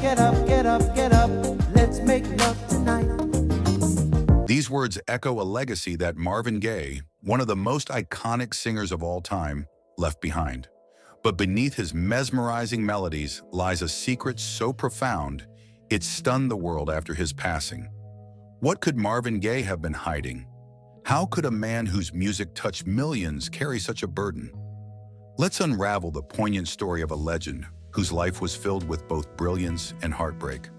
get up, get up, get up. Let's make love tonight. These words echo a legacy that Marvin Gaye, one of the most iconic singers of all time, left behind. But beneath his mesmerizing melodies lies a secret so profound, it stunned the world after his passing. What could Marvin Gaye have been hiding? How could a man whose music touched millions carry such a burden? Let's unravel the poignant story of a legend whose life was filled with both brilliance and heartbreak.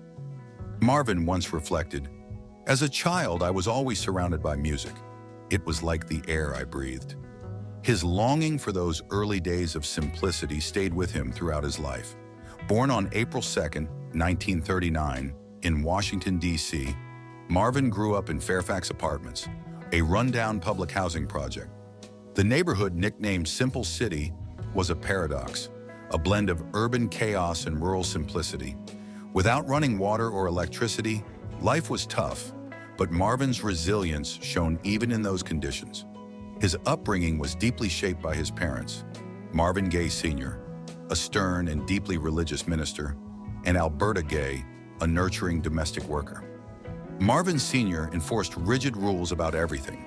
Marvin once reflected, "As a child, I was always surrounded by music. It was like the air I breathed." His longing for those early days of simplicity stayed with him throughout his life. Born on April 2, 1939, in Washington, D.C., Marvin grew up in Fairfax Apartments, a rundown public housing project. The neighborhood, nicknamed Simple City, was a paradox, a blend of urban chaos and rural simplicity. Without running water or electricity, life was tough, but Marvin's resilience shone even in those conditions. His upbringing was deeply shaped by his parents, Marvin Gaye Sr., a stern and deeply religious minister, and Alberta Gaye, a nurturing domestic worker. Marvin Sr. enforced rigid rules about everything,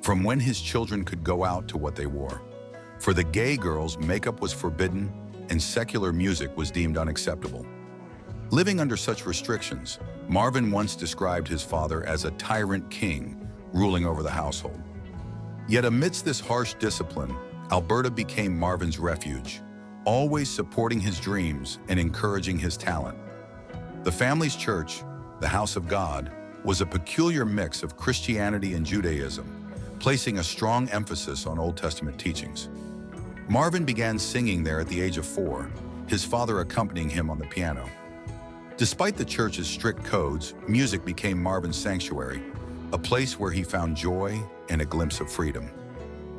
from when his children could go out to what they wore. For the Gaye girls, makeup was forbidden and secular music was deemed unacceptable. Living under such restrictions, Marvin once described his father as a tyrant king ruling over the household. Yet amidst this harsh discipline, Alberta became Marvin's refuge, always supporting his dreams and encouraging his talent. The family's church, the House of God, was a peculiar mix of Christianity and Judaism, placing a strong emphasis on Old Testament teachings. Marvin began singing there at the age of 4, his father accompanying him on the piano. Despite the church's strict codes, music became Marvin's sanctuary, a place where he found joy and a glimpse of freedom.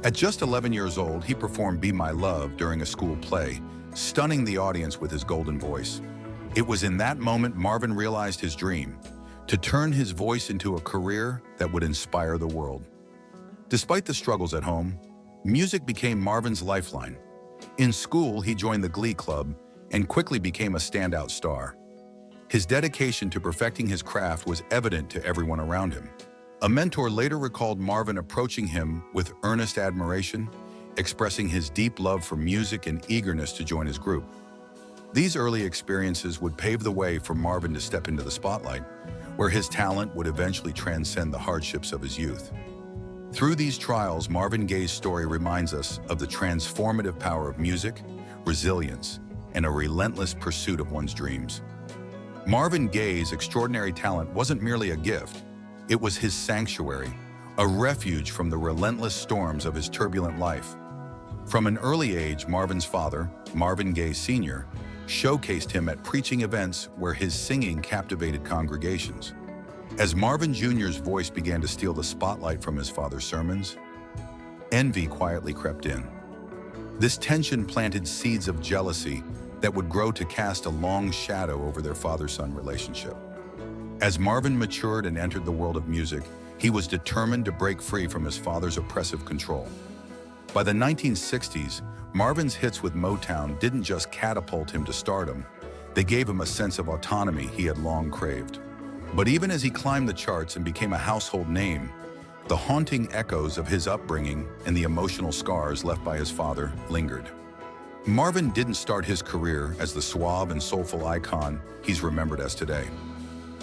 At just 11 years old, he performed Be My Love during a school play, stunning the audience with his golden voice. It was in that moment Marvin realized his dream, to turn his voice into a career that would inspire the world. Despite the struggles at home, music became Marvin's lifeline. In school, he joined the Glee Club and quickly became a standout star. His dedication to perfecting his craft was evident to everyone around him. A mentor later recalled Marvin approaching him with earnest admiration, expressing his deep love for music and eagerness to join his group. These early experiences would pave the way for Marvin to step into the spotlight, where his talent would eventually transcend the hardships of his youth. Through these trials, Marvin Gaye's story reminds us of the transformative power of music, resilience, and a relentless pursuit of one's dreams. Marvin Gaye's extraordinary talent wasn't merely a gift, it was his sanctuary, a refuge from the relentless storms of his turbulent life. From an early age, Marvin's father, Marvin Gaye Sr., showcased him at preaching events where his singing captivated congregations. As Marvin Jr.'s voice began to steal the spotlight from his father's sermons, envy quietly crept in. This tension planted seeds of jealousy that would grow to cast a long shadow over their father-son relationship. As Marvin matured and entered the world of music, he was determined to break free from his father's oppressive control. By the 1960s, Marvin's hits with Motown didn't just catapult him to stardom, they gave him a sense of autonomy he had long craved. But even as he climbed the charts and became a household name, the haunting echoes of his upbringing and the emotional scars left by his father lingered. Marvin didn't start his career as the suave and soulful icon he's remembered as today.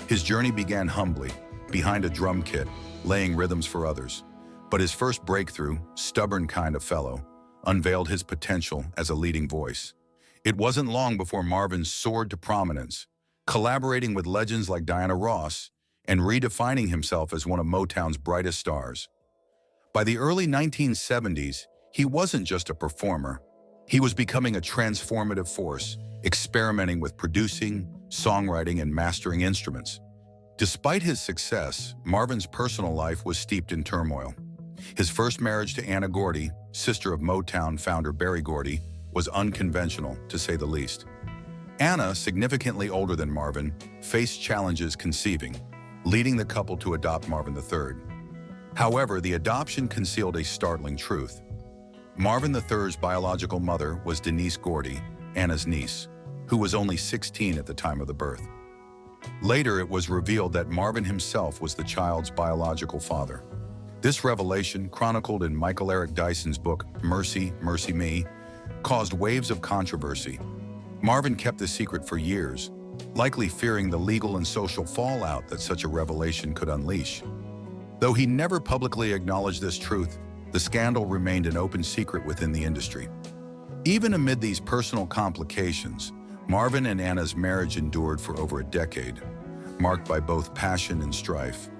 His journey began humbly, behind a drum kit, laying rhythms for others. But his first breakthrough, Stubborn Kind of Fellow, unveiled his potential as a leading voice. It wasn't long before Marvin soared to prominence, collaborating with legends like Diana Ross and redefining himself as one of Motown's brightest stars. By the early 1970s, he wasn't just a performer. He was becoming a transformative force, experimenting with producing, songwriting, and mastering instruments. Despite his success, Marvin's personal life was steeped in turmoil. His first marriage to Anna Gordy, sister of Motown founder Berry Gordy, was unconventional, to say the least. Anna, significantly older than Marvin, faced challenges conceiving, leading the couple to adopt Marvin III. However, the adoption concealed a startling truth. Marvin III's biological mother was Denise Gordy, Anna's niece, who was only 16 at the time of the birth. Later, it was revealed that Marvin himself was the child's biological father. This revelation, chronicled in Michael Eric Dyson's book, Mercy, Mercy Me, caused waves of controversy. Marvin kept the secret for years, likely fearing the legal and social fallout that such a revelation could unleash. Though he never publicly acknowledged this truth, the scandal remained an open secret within the industry. Even amid these personal complications, Marvin and Anna's marriage endured for over a decade, marked by both passion and strife.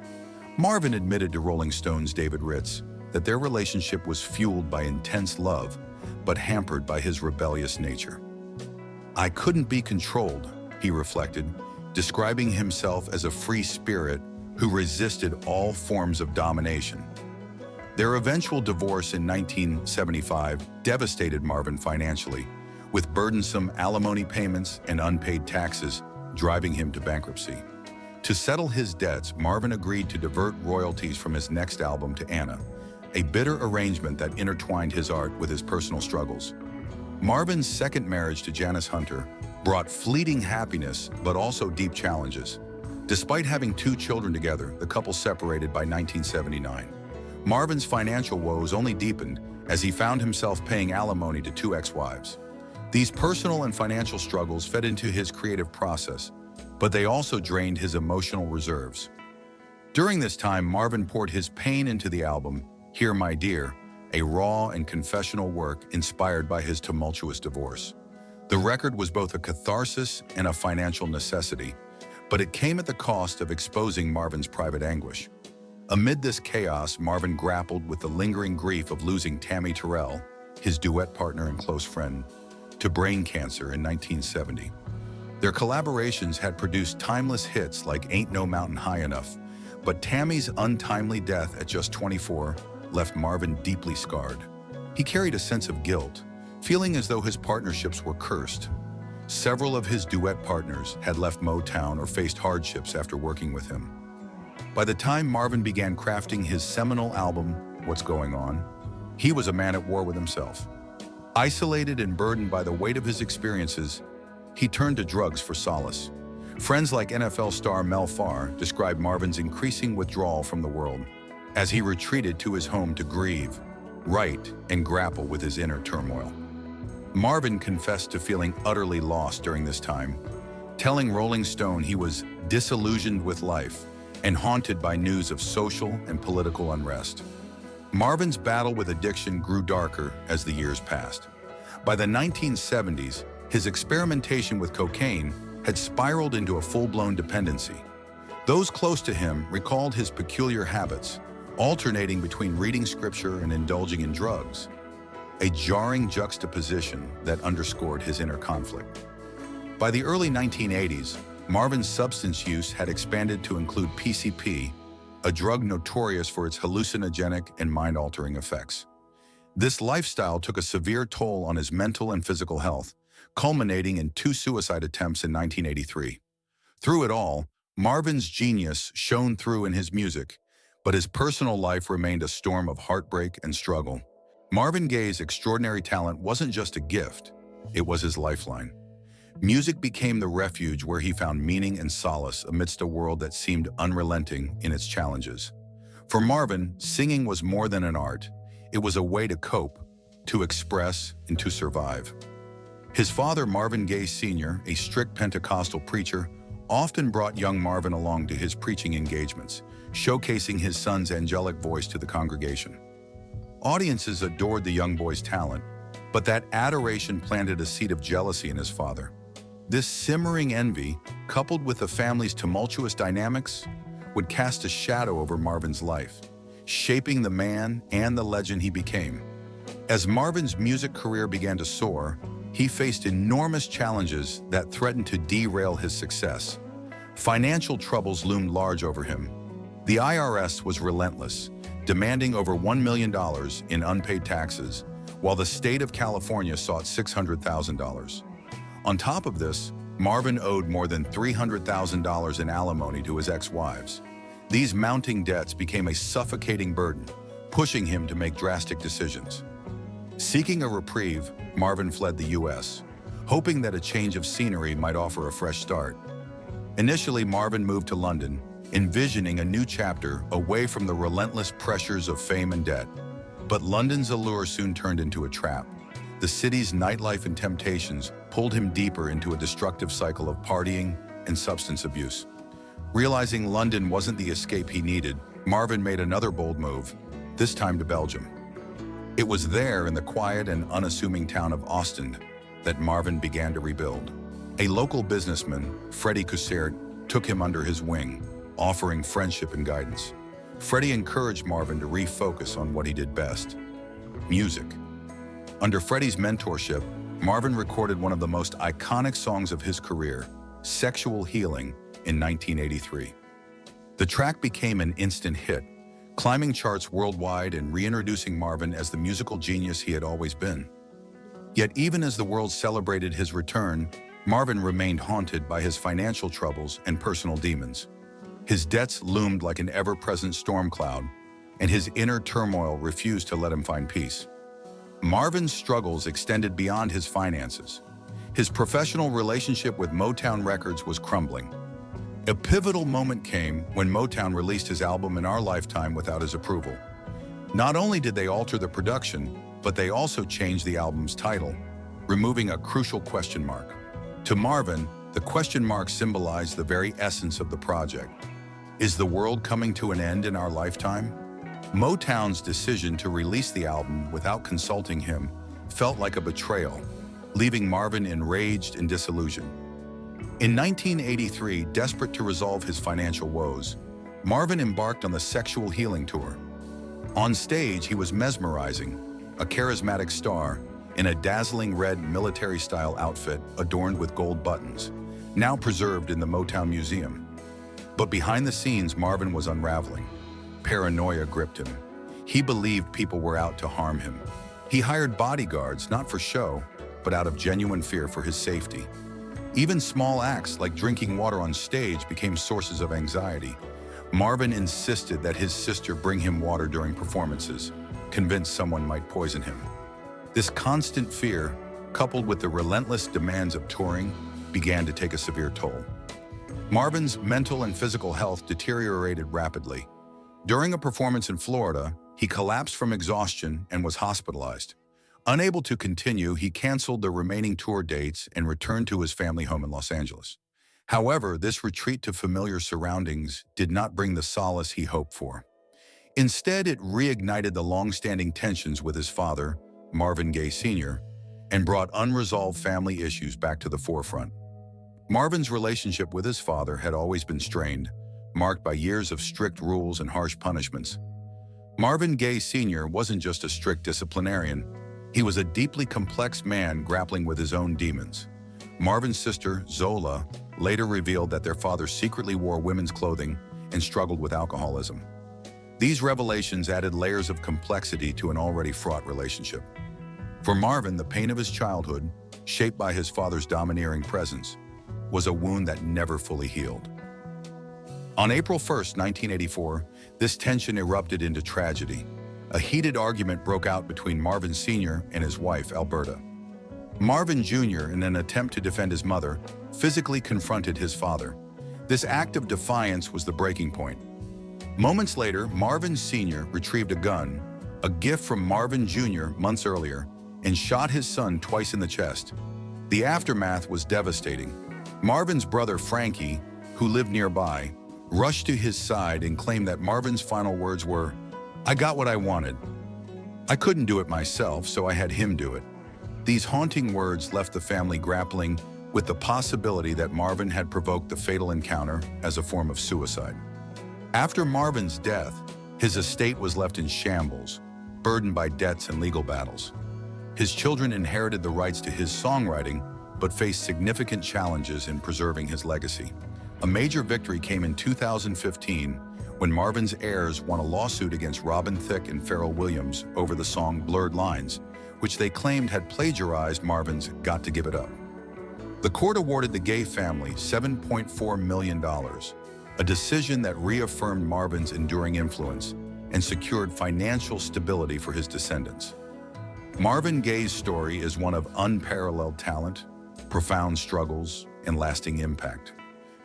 Marvin admitted to Rolling Stone's David Ritz that their relationship was fueled by intense love, but hampered by his rebellious nature. "I couldn't be controlled," he reflected, describing himself as a free spirit who resisted all forms of domination. Their eventual divorce in 1975 devastated Marvin financially, with burdensome alimony payments and unpaid taxes driving him to bankruptcy. To settle his debts, Marvin agreed to divert royalties from his next album to Anna, a bitter arrangement that intertwined his art with his personal struggles. Marvin's second marriage to Janice Hunter brought fleeting happiness but also deep challenges. Despite having 2 children together, the couple separated by 1979. Marvin's financial woes only deepened as he found himself paying alimony to 2 ex-wives. These personal and financial struggles fed into his creative process, but they also drained his emotional reserves. During this time, Marvin poured his pain into the album, Here My Dear, a raw and confessional work inspired by his tumultuous divorce. The record was both a catharsis and a financial necessity, but it came at the cost of exposing Marvin's private anguish. Amid this chaos, Marvin grappled with the lingering grief of losing Tammy Terrell, his duet partner and close friend, to brain cancer in 1970. Their collaborations had produced timeless hits like Ain't No Mountain High Enough, but Tammy's untimely death at just 24 left Marvin deeply scarred. He carried a sense of guilt, feeling as though his partnerships were cursed. Several of his duet partners had left Motown or faced hardships after working with him. By the time Marvin began crafting his seminal album, What's Going On, he was a man at war with himself. Isolated and burdened by the weight of his experiences, he turned to drugs for solace. Friends like NFL star Mel Farr described Marvin's increasing withdrawal from the world as he retreated to his home to grieve, write, and grapple with his inner turmoil. Marvin confessed to feeling utterly lost during this time, telling Rolling Stone he was disillusioned with life and haunted by news of social and political unrest. Marvin's battle with addiction grew darker as the years passed. By the 1970s, his experimentation with cocaine had spiraled into a full-blown dependency. Those close to him recalled his peculiar habits, alternating between reading scripture and indulging in drugs, a jarring juxtaposition that underscored his inner conflict. By the early 1980s, Marvin's substance use had expanded to include PCP, a drug notorious for its hallucinogenic and mind-altering effects. This lifestyle took a severe toll on his mental and physical health, culminating in 2 suicide attempts in 1983. Through it all, Marvin's genius shone through in his music, but his personal life remained a storm of heartbreak and struggle. Marvin Gaye's extraordinary talent wasn't just a gift, it was his lifeline. Music became the refuge where he found meaning and solace amidst a world that seemed unrelenting in its challenges. For Marvin, singing was more than an art. It was a way to cope, to express, and to survive. His father, Marvin Gaye Sr., a strict Pentecostal preacher, often brought young Marvin along to his preaching engagements, showcasing his son's angelic voice to the congregation. Audiences adored the young boy's talent, but that adoration planted a seed of jealousy in his father. This simmering envy, coupled with the family's tumultuous dynamics, would cast a shadow over Marvin's life, shaping the man and the legend he became. As Marvin's music career began to soar, he faced enormous challenges that threatened to derail his success. Financial troubles loomed large over him. The IRS was relentless, demanding over $1 million in unpaid taxes, while the state of California sought $600,000. On top of this, Marvin owed more than $300,000 in alimony to his ex-wives. These mounting debts became a suffocating burden, pushing him to make drastic decisions. Seeking a reprieve, Marvin fled the U.S., hoping that a change of scenery might offer a fresh start. Initially, Marvin moved to London, envisioning a new chapter away from the relentless pressures of fame and debt. But London's allure soon turned into a trap. The city's nightlife and temptations pulled him deeper into a destructive cycle of partying and substance abuse. Realizing London wasn't the escape he needed, Marvin made another bold move, this time to Belgium. It was there, in the quiet and unassuming town of Ostend, that Marvin began to rebuild. A local businessman, Freddie Coussert, took him under his wing, offering friendship and guidance. Freddie encouraged Marvin to refocus on what he did best: music. Under Freddie's mentorship, Marvin recorded one of the most iconic songs of his career, "Sexual Healing," in 1983. The track became an instant hit, climbing charts worldwide and reintroducing Marvin as the musical genius he had always been. Yet even as the world celebrated his return, Marvin remained haunted by his financial troubles and personal demons. His debts loomed like an ever-present storm cloud, and his inner turmoil refused to let him find peace. Marvin's struggles extended beyond his finances. His professional relationship with Motown Records was crumbling. A pivotal moment came when Motown released his album In Our Lifetime without his approval. Not only did they alter the production, but they also changed the album's title, removing a crucial question mark. To Marvin, the question mark symbolized the very essence of the project. Is the world coming to an end in our lifetime? Motown's decision to release the album without consulting him felt like a betrayal, leaving Marvin enraged and disillusioned. In 1983, desperate to resolve his financial woes, Marvin embarked on the Sexual Healing Tour. On stage, he was mesmerizing, a charismatic star in a dazzling red military-style outfit adorned with gold buttons, now preserved in the Motown Museum. But behind the scenes, Marvin was unraveling. Paranoia gripped him. He believed people were out to harm him. He hired bodyguards, not for show, but out of genuine fear for his safety. Even small acts like drinking water on stage became sources of anxiety. Marvin insisted that his sister bring him water during performances, convinced someone might poison him. This constant fear, coupled with the relentless demands of touring, began to take a severe toll. Marvin's mental and physical health deteriorated rapidly. During a performance in Florida, he collapsed from exhaustion and was hospitalized. Unable to continue, he canceled the remaining tour dates and returned to his family home in Los Angeles. However, this retreat to familiar surroundings did not bring the solace he hoped for. Instead, it reignited the long-standing tensions with his father, Marvin Gaye Sr., and brought unresolved family issues back to the forefront. Marvin's relationship with his father had always been strained, marked by years of strict rules and harsh punishments. Marvin Gaye Sr. wasn't just a strict disciplinarian. He was a deeply complex man grappling with his own demons. Marvin's sister, Zola, later revealed that their father secretly wore women's clothing and struggled with alcoholism. These revelations added layers of complexity to an already fraught relationship. For Marvin, the pain of his childhood, shaped by his father's domineering presence, was a wound that never fully healed. On April 1st, 1984, this tension erupted into tragedy. A heated argument broke out between Marvin Sr. and his wife, Alberta. Marvin Jr., in an attempt to defend his mother, physically confronted his father. This act of defiance was the breaking point. Moments later, Marvin Sr. retrieved a gun, a gift from Marvin Jr. months earlier, and shot his son twice in the chest. The aftermath was devastating. Marvin's brother, Frankie, who lived nearby, rushed to his side and claimed that Marvin's final words were, "I got what I wanted. I couldn't do it myself, so I had him do it." These haunting words left the family grappling with the possibility that Marvin had provoked the fatal encounter as a form of suicide. After Marvin's death, his estate was left in shambles, burdened by debts and legal battles. His children inherited the rights to his songwriting, but faced significant challenges in preserving his legacy. A major victory came in 2015 when Marvin's heirs won a lawsuit against Robin Thicke and Pharrell Williams over the song Blurred Lines, which they claimed had plagiarized Marvin's Got to Give It Up. The court awarded the Gaye family $7.4 million, a decision that reaffirmed Marvin's enduring influence and secured financial stability for his descendants. Marvin Gaye's story is one of unparalleled talent, profound struggles, and lasting impact.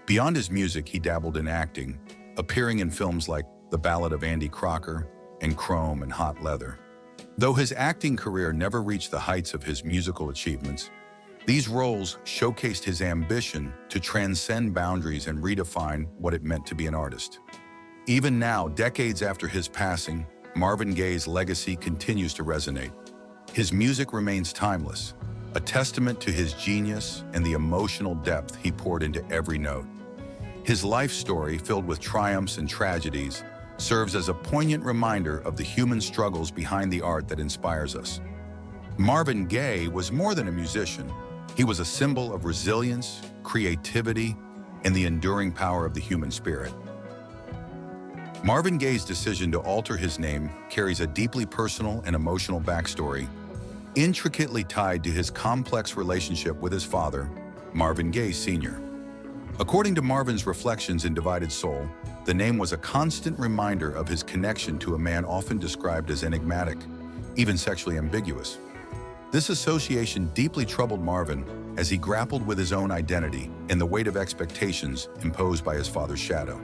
Beyond his music, he dabbled in acting, appearing in films like The Ballad of Andy Crocker and Chrome and Hot Leather. Though his acting career never reached the heights of his musical achievements, these roles showcased his ambition to transcend boundaries and redefine what it meant to be an artist. Even now, decades after his passing, Marvin Gaye's legacy continues to resonate. His music remains timeless, a testament to his genius and the emotional depth he poured into every note. His life story, filled with triumphs and tragedies, serves as a poignant reminder of the human struggles behind the art that inspires us. Marvin Gaye was more than a musician. He was a symbol of resilience, creativity, and the enduring power of the human spirit. Marvin Gaye's decision to alter his name carries a deeply personal and emotional backstory, intricately tied to his complex relationship with his father, Marvin Gaye Sr. According to Marvin's reflections in Divided Soul, the name was a constant reminder of his connection to a man often described as enigmatic, even sexually ambiguous. This association deeply troubled Marvin as he grappled with his own identity and the weight of expectations imposed by his father's shadow.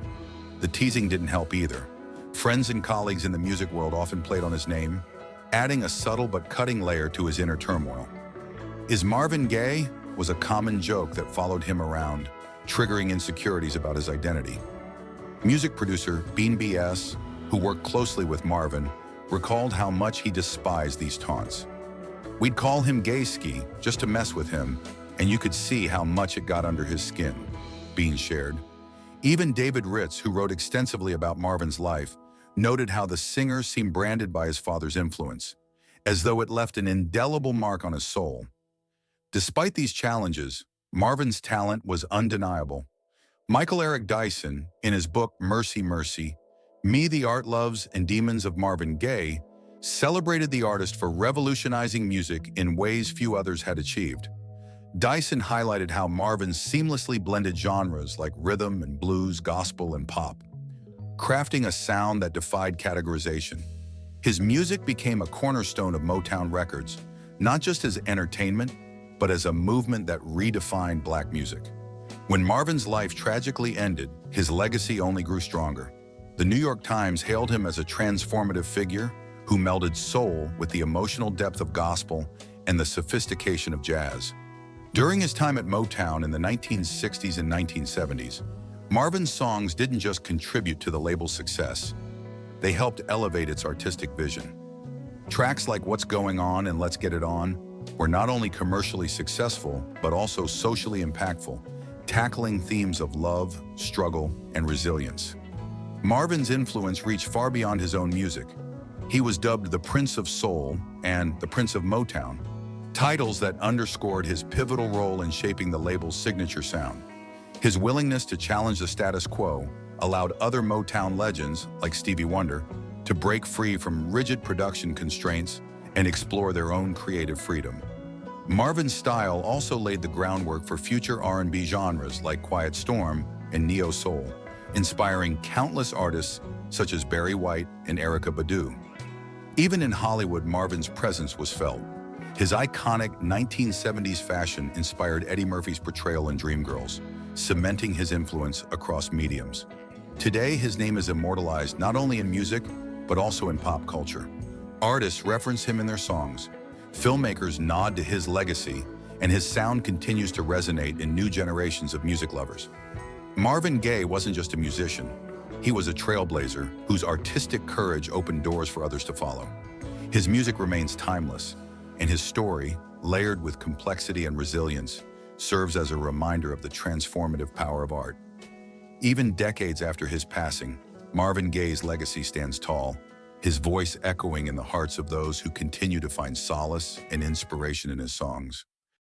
The teasing didn't help either. Friends and colleagues in the music world often played on his name, adding a subtle but cutting layer to his inner turmoil. "Is Marvin Gaye?" was a common joke that followed him around, triggering insecurities about his identity. Music producer Bean B.S., who worked closely with Marvin, recalled how much he despised these taunts. "We'd call him Gayski just to mess with him, and you could see how much it got under his skin," Bean shared. Even David Ritz, who wrote extensively about Marvin's life, noted how the singer seemed branded by his father's influence, as though it left an indelible mark on his soul. Despite these challenges, Marvin's talent was undeniable. Michael Eric Dyson, in his book Mercy, Mercy, Me, the Art Loves and Demons of Marvin Gaye, celebrated the artist for revolutionizing music in ways few others had achieved. Dyson highlighted how Marvin seamlessly blended genres like rhythm and blues, gospel and pop, crafting a sound that defied categorization. His music became a cornerstone of Motown Records, not just as entertainment, but as a movement that redefined black music. When Marvin's life tragically ended, his legacy only grew stronger. The New York Times hailed him as a transformative figure who melded soul with the emotional depth of gospel and the sophistication of jazz. During his time at Motown in the 1960s and 1970s, Marvin's songs didn't just contribute to the label's success, they helped elevate its artistic vision. Tracks like What's Going On and Let's Get It On were not only commercially successful, but also socially impactful, tackling themes of love, struggle, and resilience. Marvin's influence reached far beyond his own music. He was dubbed the Prince of Soul and the Prince of Motown, titles that underscored his pivotal role in shaping the label's signature sound. His willingness to challenge the status quo allowed other Motown legends, like Stevie Wonder, to break free from rigid production constraints and explore their own creative freedom. Marvin's style also laid the groundwork for future R&B genres like Quiet Storm and Neo Soul, inspiring countless artists such as Barry White and Erykah Badu. Even in Hollywood, Marvin's presence was felt. His iconic 1970s fashion inspired Eddie Murphy's portrayal in Dreamgirls, cementing his influence across mediums. Today, his name is immortalized not only in music, but also in pop culture. Artists reference him in their songs, filmmakers nod to his legacy, and his sound continues to resonate in new generations of music lovers. Marvin Gaye wasn't just a musician. He was a trailblazer whose artistic courage opened doors for others to follow. His music remains timeless, and his story, layered with complexity and resilience, serves as a reminder of the transformative power of art. Even decades after his passing, Marvin Gaye's legacy stands tall, his voice echoing in the hearts of those who continue to find solace and inspiration in his songs.